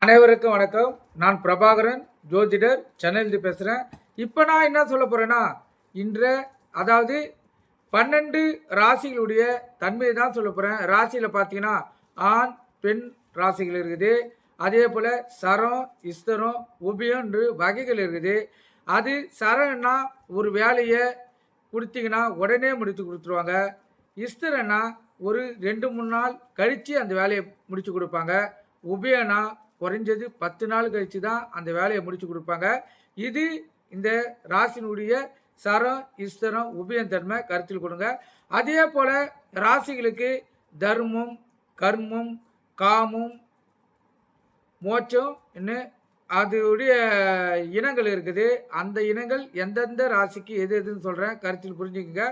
அனைவருக்கும் வணக்கம். நான் பிரபாகரன், ஜோதிடர், சென்னையிலிருந்து பேசுகிறேன். இப்போ நான் என்ன சொல்ல போகிறேன்னா, அதாவது 12 ராசிகளுடைய தன்மையை தான் சொல்ல போகிறேன். ராசியில் பார்த்தீங்கன்னா ஆண், பெண் ராசிகள் இருக்குது. அதே போல் சரம், இஸ்தரம், உபயன்று வகைகள் இருக்குது. அது சரம்னா ஒரு வேலையை கொடுத்தீங்கன்னா உடனே முடித்து கொடுத்துருவாங்க. இஸ்தரன்னா ஒரு 2-3 நாள் கழித்து அந்த வேலையை முடித்து கொடுப்பாங்க. உபயனா குறைஞ்சது 10 நாள் கழித்து தான் அந்த வேலையை முடித்து கொடுப்பாங்க. இது இந்த ராசினுடைய சரம், இஸ்தரம், உபயந்தன்மை கருத்தில் கொடுங்க. அதே போல் ராசிகளுக்கு தர்மம், கர்மம், காமம், மோட்சம் இன்னும் அதோடைய இனங்கள் இருக்குது. அந்த இனங்கள் எந்தெந்த ராசிக்கு எது எதுன்னு சொல்கிறேன், கருத்தில் புரிஞ்சுக்கோங்க.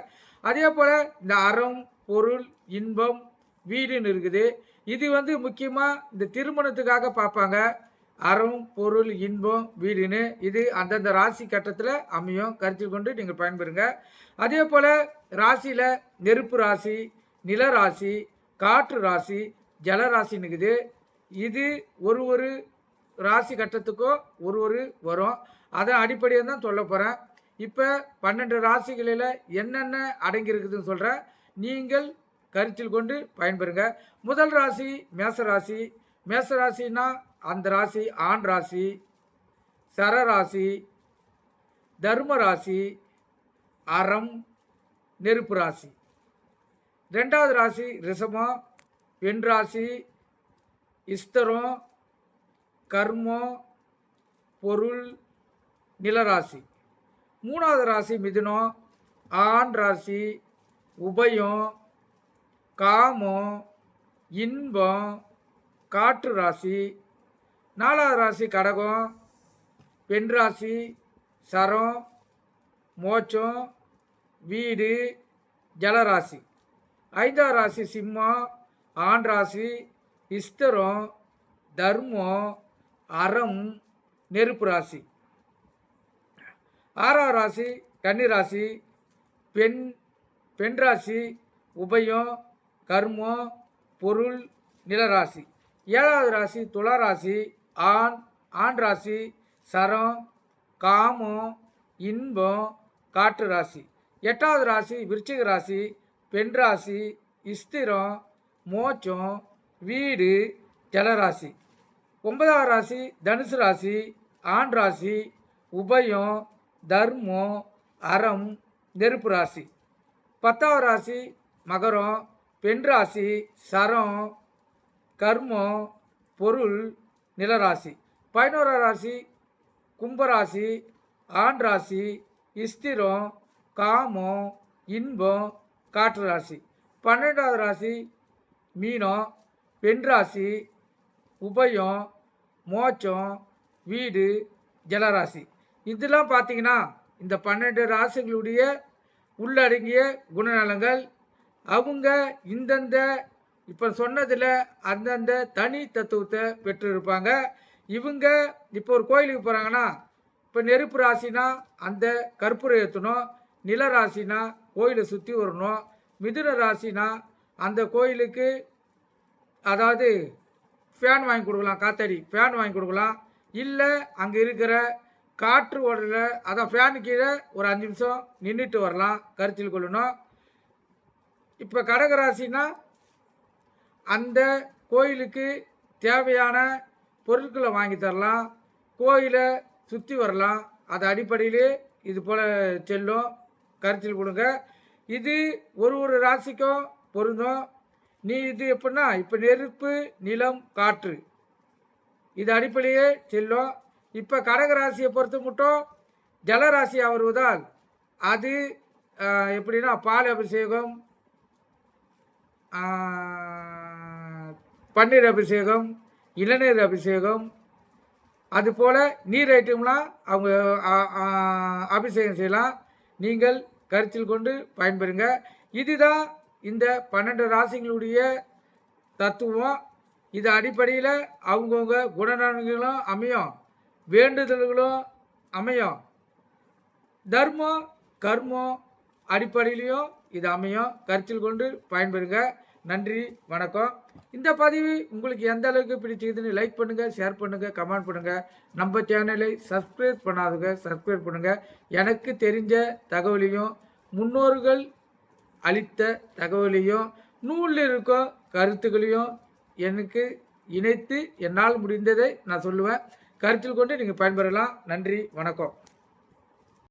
அதே போல் இந்த அறம், பொருள், இன்பம், வீடுன்னு இருக்குது. இது முக்கியமாக இந்த திருமணத்துக்காக பார்ப்பாங்க. அறம், பொருள், இன்பம், வீடுன்னு இது அந்தந்த ராசி கட்டத்தில் அமையும். கருத்தில் கொண்டு நீங்கள் பயன்பெறுங்க. அதே போல் ராசியில் நெருப்பு ராசி, நில ராசி, காற்று ராசி, ஜலராசின்னு இருக்குது. இது ஒரு ராசி கட்டத்துக்கும் ஒரு வரும். அதை அடிப்படையாக தான் சொல்ல போகிறேன். இப்போ 12 ராசிகளில் என்னென்ன அடங்கியிருக்குதுன்னு சொல்கிறேன். நீங்கள் கருத்தில் கொண்டு பயன்பெறுங்க. முதல் ராசி மேசராசி. மேசராசின்னா அந்த ராசி ஆண் ராசி, சரராசி, தர்ம ராசி, அறம், நெருப்பு ராசி. ரெண்டாவது ராசி ரிஷபம், பெண் ராசி, இஸ்தரம், கர்மம், பொருள், நிலராசி. மூணாவது ராசி மிதுனம், ஆண் ராசி, உபயம், காமம், இன்பம், காற்று ராசி. நாலாவது ராசி கடகம், பெண் ராசி, சரம், மோட்சம், வீடு, ஜலராசி. ஐந்தாவது ராசி சிம்மம், ஆண் ராசி, இஸ்தரம், தர்மம், அறம், நெருப்பு ராசி. ஆறாவது ராசி கன்னிராசி, பெண் ராசி, உபயம், கர்மம், பொருள், நிலராசி. ஏழாவது ராசி துளாராசி, ஆண் ராசி, சரம், காமம், இன்பம், காற்று ராசி. எட்டாவது ராசி விருச்சிக ராசி, பெண் ராசி, இஸ்திரம், மோட்சம், வீடு, ஜலராசி. ஒன்பதாவது ராசி தனுசு ராசி, ஆண் ராசி, உபயம், தர்மம், அறம், நெருப்பு ராசி. 10வது ராசி மகரம், பெண் ராசி, சரம், கர்மம், பொருள், நிலராசி. 11வது ராசி கும்பராசி, ஆண் ராசி, இஸ்திரம், காமம், இன்பம், காற்று ராசி. 12வது ராசி மீனம், பெண் ராசி, உபயம், மோட்சம், வீடு, ஜலராசி. இதெல்லாம் பார்த்தீங்கன்னா இந்த 12 ராசிகளுடைய உள்ளடங்கிய குணநலங்கள். அவங்க இந்தந்த இப்போ சொன்னதில் அந்தந்த தனி தத்துவத்தை பெற்றிருப்பாங்க. இவங்க இப்போ ஒரு கோயிலுக்கு போகிறாங்கன்னா, இப்போ நெருப்பு ராசினா அந்த கற்பூரம் ஏற்றணும், நில ராசினா கோயிலை சுற்றி வரணும், மிதுன ராசினா அந்த கோயிலுக்கு அதாவது ஃபேன் வாங்கி கொடுக்கலாம், காத்தாடி ஃபேன் வாங்கி கொடுக்கலாம். இல்லை அங்கே இருக்கிற காற்று ஓடல அதான் ஃபேனு கீழே ஒரு 5 நிமிஷம் நின்றுட்டு வரலாம், கருத்தில் கொள்ளணும். இப்போ கடகராசினா அந்த கோயிலுக்கு தேவையான பொருட்களை வாங்கி தரலாம், கோயிலை சுற்றி வரலாம். அது அடிப்படையிலே இது போல் செல்லும், கருத்தில் கொடுங்க. இது ஒரு ராசிக்கும் பொருந்தும். இது எப்படின்னா இப்போ நெருப்பு, நிலம், காற்று இது அடிப்படையே செல்லும். இப்போ கடகராசியை பொறுத்த மட்டும் ஜலராசியாக வருவதால் அது எப்படின்னா பால் அபிஷேகம், பன்னீர் அபிஷேகம், இளநீர் அபிஷேகம், அதுபோல் நீர் ஐட்டம்லாம் அவங்க அபிஷேகம் செய்யலாம். நீங்கள் கருத்தில் கொண்டு பயன்பெறுங்க. இதுதான் இந்த 12 ராசிகளுடைய தத்துவம். இது அடிப்படையில் அவங்கவுங்க குணநலன்களும் அமையும், வேண்டுதல்களும் அமையும், தர்மம், கர்மம் அடிப்படையிலையும் இது அமையும். கருத்தில் கொண்டு பயன்பெறுங்க. நன்றி, வணக்கம். இந்த பதிவு உங்களுக்கு எந்த அளவுக்கு பிடிச்சிருக்குதுன்னு லைக் பண்ணுங்கள், ஷேர் பண்ணுங்கள், கமெண்ட் பண்ணுங்கள். நம்ம சேனலை சப்ஸ்கிரைப் பண்ணாதவங்க சப்ஸ்கிரைப் பண்ணுங்கள். எனக்கு தெரிஞ்ச தகவலையும் முன்னோர்கள் அளித்த தகவலையும் நூலில் இருக்க கருத்துக்களையும் எனக்கு இணைத்து என்னால் முடிந்ததை நான் சொல்லுவேன். கருத்தில் கொண்டு நீங்கள் பயன்பெறலாம். நன்றி, வணக்கம்.